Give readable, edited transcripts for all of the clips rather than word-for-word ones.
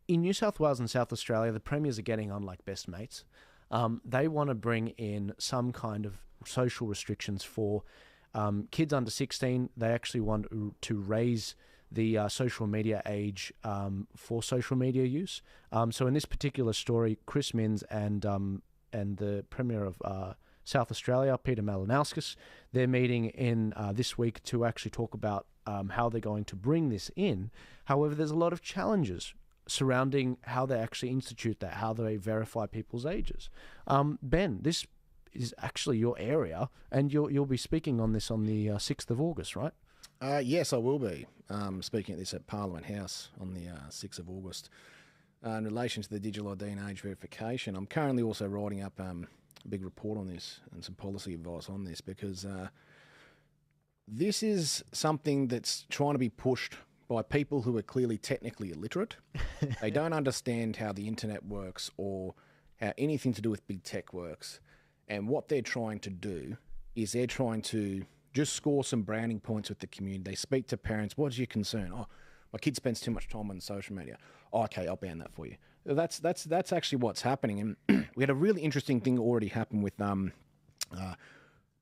in New South Wales and South Australia, the premiers are getting on like best mates. They want to bring in some kind of social restrictions for kids under 16. They actually want to raise the social media age for social media use. So in this particular story, Chris Minns and the Premier of South Australia, Peter Malinauskas, they're meeting in this week to actually talk about how they're going to bring this in. However, there's a lot of challenges surrounding how they actually institute that, how they verify people's ages. Ben, this is actually your area, and you'll be speaking on this on the 6th of August, right? Yes, I will be speaking at this at Parliament House on the 6th of August. In relation to the digital ID and age verification, I'm currently also writing up a big report on this and some policy advice on this, because this is something that's trying to be pushed by people who are clearly technically illiterate. They don't understand how the internet works or how anything to do with big tech works. And what they're trying to do is they're trying to just score some branding points with the community. They speak to parents. What's your concern? Oh, my kid spends too much time on social media. Oh, okay, I'll ban that for you. That's actually what's happening. And we had a really interesting thing already happen with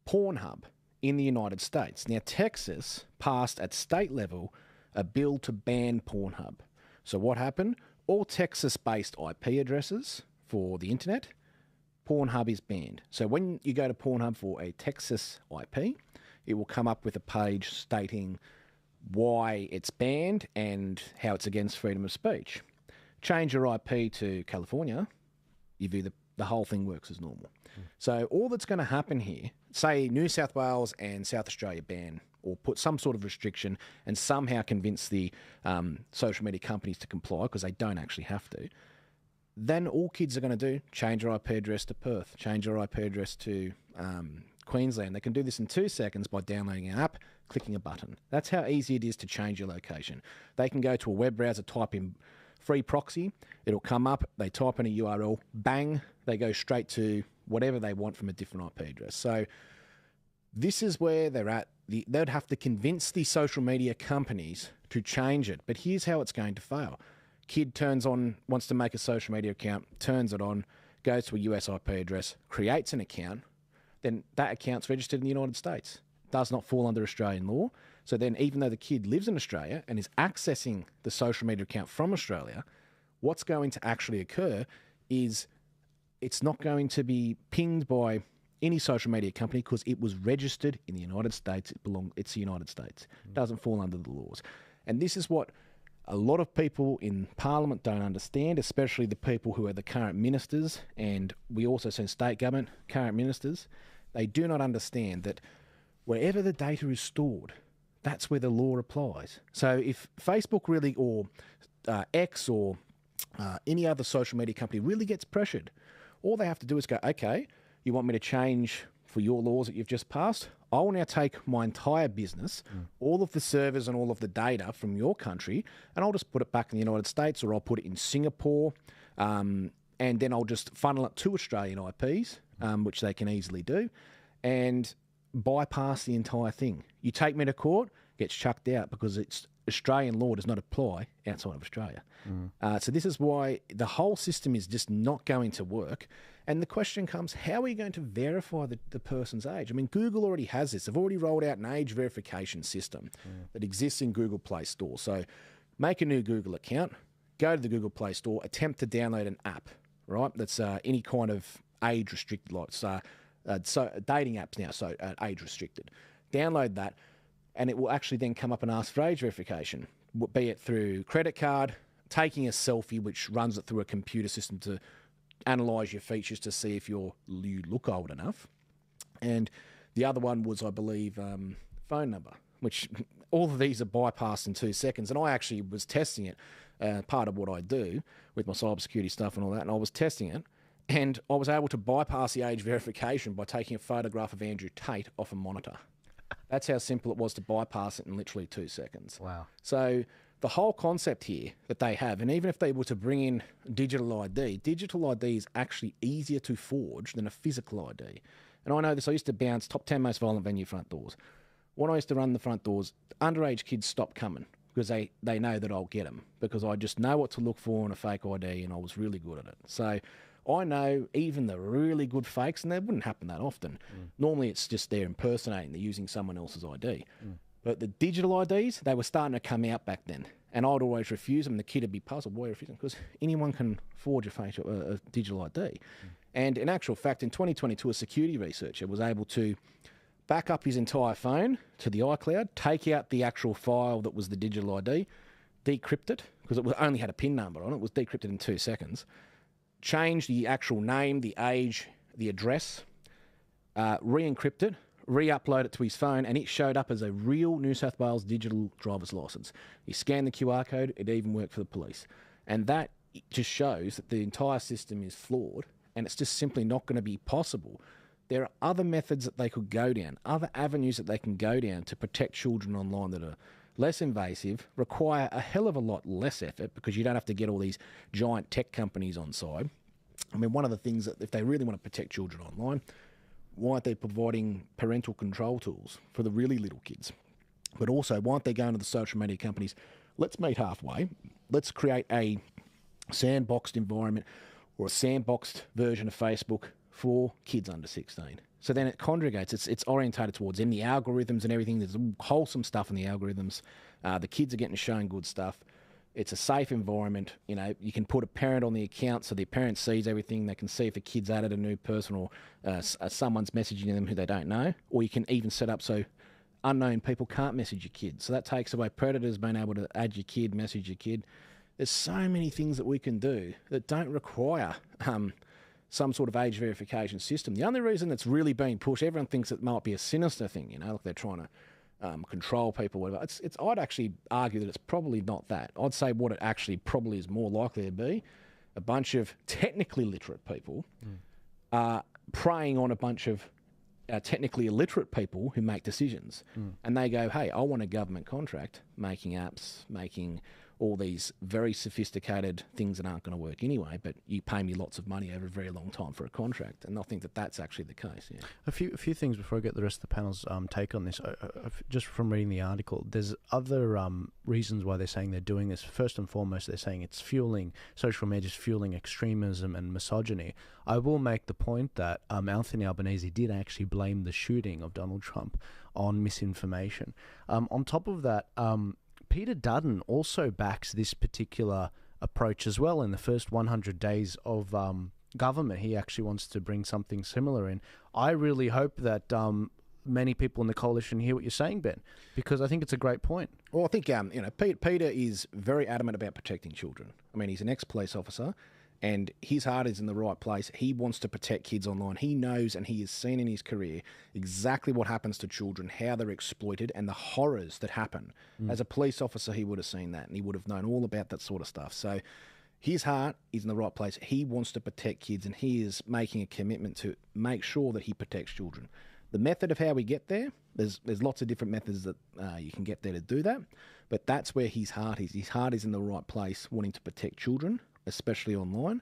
Pornhub in the United States. Now, Texas passed at state level a bill to ban Pornhub. So what happened? All Texas-based IP addresses for the internet, Pornhub is banned. So when you go to Pornhub for a Texas IP, it will come up with a page stating why it's banned and how it's against freedom of speech. Change your IP to California, the whole thing works as normal. So all that's going to happen here, say New South Wales and South Australia ban or put some sort of restriction and somehow convince the social media companies to comply, because they don't actually have to, then all kids are going to do, change their IP address to Perth, change their IP address to Queensland. They can do this in 2 seconds by downloading an app, clicking a button. That's how easy it is to change your location. They can go to a web browser, type in free proxy, it'll come up, they type in a URL, bang, they go straight to whatever they want from a different IP address. So this is where they're at. They'd have to convince the social media companies to change it. But here's how it's going to fail. Kid wants to make a social media account, turns it on, goes to a US IP address, creates an account, then that account's registered in the United States. Does not fall under Australian law. So then even though the kid lives in Australia and is accessing the social media account from Australia, what's going to actually occur is it's not going to be pinged by any social media company because it was registered in the United States. It's the United States. It doesn't fall under the laws. And this is what a lot of people in Parliament don't understand, especially the people who are the current ministers, and we also see state government current ministers. They do not understand that wherever the data is stored, that's where the law applies. So if Facebook really, or X or any other social media company really gets pressured, all they have to do is go, okay, you want me to change for your laws that you've just passed? I will now take my entire business, all of the servers and all of the data from your country, and I'll just put it back in the United States, or I'll put it in Singapore, and then I'll just funnel it to Australian IPs, which they can easily do, and bypass the entire thing. You take me to court, gets chucked out because Australian law does not apply outside of Australia. So this is why the whole system is just not going to work. And the question comes, how are you going to verify the person's age? I mean, Google already has this. They've already rolled out an age verification system that exists in Google Play Store. So make a new Google account, go to the Google Play Store, attempt to download an app, right? That's any kind of age restricted, like so dating apps now, so age restricted. Download that, and it will actually then come up and ask for age verification, be it through credit card, taking a selfie, which runs it through a computer system to analyse your features to see if you look old enough. And the other one was, I believe, phone number, which all of these are bypassed in 2 seconds. And I actually was testing it, part of what I do with my cybersecurity stuff and all that, and I was testing it, and I was able to bypass the age verification by taking a photograph of Andrew Tate off a monitor. That's how simple it was to bypass it in literally 2 seconds. Wow. So the whole concept here that they have, and even if they were to bring in digital ID is actually easier to forge than a physical ID. And I know this, I used to bounce top 10 most violent venue front doors. When I used to run the front doors, underage kids stopped coming because they know that I'll get them, because I just know what to look for in a fake ID, and I was really good at it. So I know even the really good fakes, and that wouldn't happen that often. Normally it's just they're impersonating, they're using someone else's ID. But the digital IDs, they were starting to come out back then. And I'd always refuse them. The kid would be puzzled, why are you refusing? Because anyone can forge a digital ID. And in actual fact, in 2022, a security researcher was able to back up his entire phone to the iCloud, take out the actual file that was the digital ID, decrypt it, because it only had a PIN number on it, was decrypted in 2 seconds, change the actual name, the age, the address, re-encrypt it, re-upload it to his phone, and it showed up as a real New South Wales digital driver's licence. He scanned the QR code, it even worked for the police. And that just shows that the entire system is flawed, and it's just simply not going to be possible. There are other methods that they could go down, other avenues that they can go down to protect children online that are less invasive, require a hell of a lot less effort, because you don't have to get all these giant tech companies on side. I mean, one of the things that if they really want to protect children online, why aren't they providing parental control tools for the really little kids? But also, why aren't they going to the social media companies? Let's meet halfway. Let's create a sandboxed environment or a sandboxed version of Facebook for kids under 16. So then it congregates. It's orientated towards them, the algorithms and everything. There's wholesome stuff in the algorithms. The kids are getting shown good stuff. It's a safe environment. You know, you can put a parent on the account so the parent sees everything. They can see if the kid's added a new person or someone's messaging them who they don't know. Or you can even set up so unknown people can't message your kid. So that takes away predators being able to add your kid, message your kid. There's so many things that we can do that don't require some sort of age verification system. The only reason it's really being pushed, everyone thinks it might be a sinister thing, you know, like they're trying to control people, whatever. I'd actually argue that it's probably not that. I'd say what it actually probably is more likely to be, a bunch of technically literate people preying on a bunch of technically illiterate people who make decisions. And they go, hey, I want a government contract making apps, making all these very sophisticated things that aren't going to work anyway, but you pay me lots of money over a very long time for a contract. And I think that that's actually the case. Yeah. A few things before I get the rest of the panel's take on this. Just from reading the article, there's other reasons why they're saying they're doing this. First and foremost, they're saying it's fueling, social media is fueling extremism and misogyny. I will make the point that Anthony Albanese did actually blame the shooting of Donald Trump on misinformation. On top of that, Peter Dutton also backs this particular approach as well. In the first 100 days of government, he actually wants to bring something similar in. I really hope that many people in the coalition hear what you're saying, Ben, because I think it's a great point. Well, I think Peter is very adamant about protecting children. I mean, he's an ex-police officer, and his heart is in the right place. He wants to protect kids online. He knows, and he has seen in his career exactly what happens to children, how they're exploited, and the horrors that happen. As a police officer, he would have seen that, and he would have known all about that sort of stuff. So his heart is in the right place. He wants to protect kids, and he is making a commitment to make sure that he protects children. The method of how we get there, there's lots of different methods that you can get there to do that, but that's where his heart is. His heart is in the right place, wanting to protect children, especially online,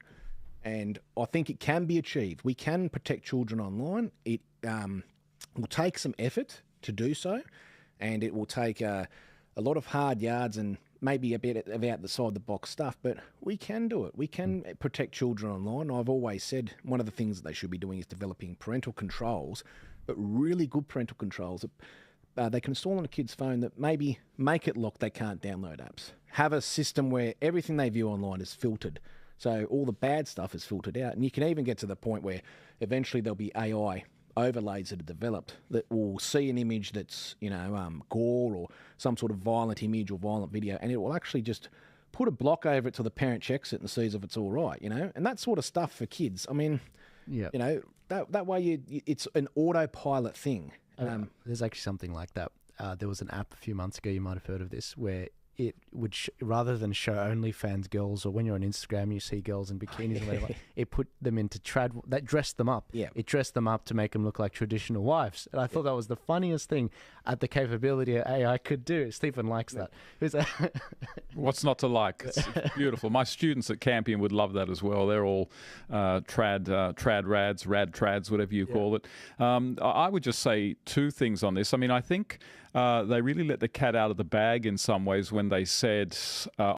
and I think it can be achieved. We can protect children online. It will take some effort to do so, and it will take a lot of hard yards and maybe a bit of out-the-side-the-box stuff, but we can do it. We can protect children online. I've always said one of the things that they should be doing is developing parental controls, but really good parental controls that they can install on a kid's phone that maybe make it lock they can't download apps. Have a system where everything they view online is filtered. So all the bad stuff is filtered out. And you can even get to the point where eventually there'll be AI overlays that are developed that will see an image that's, gore or some sort of violent image or violent video, and it will actually just put a block over it till the parent checks it and sees if it's all right, And that sort of stuff for kids. I mean, that way it's an autopilot thing. There's actually something like that. There was an app a few months ago, you might have heard of this, where it would, rather than show OnlyFans girls, or when you're on Instagram, you see girls in bikinis and whatever, it put them into that dressed them up. Yeah. It dressed them up to make them look like traditional wives. And I thought that was the funniest thing at the capability AI could do. Stephen likes that. What's not to like? It's beautiful. My students at Campion would love that as well. They're all trad rads, rad trads, whatever you call it. I would just say two things on this. I mean, I think they really let the cat out of the bag in some ways when they said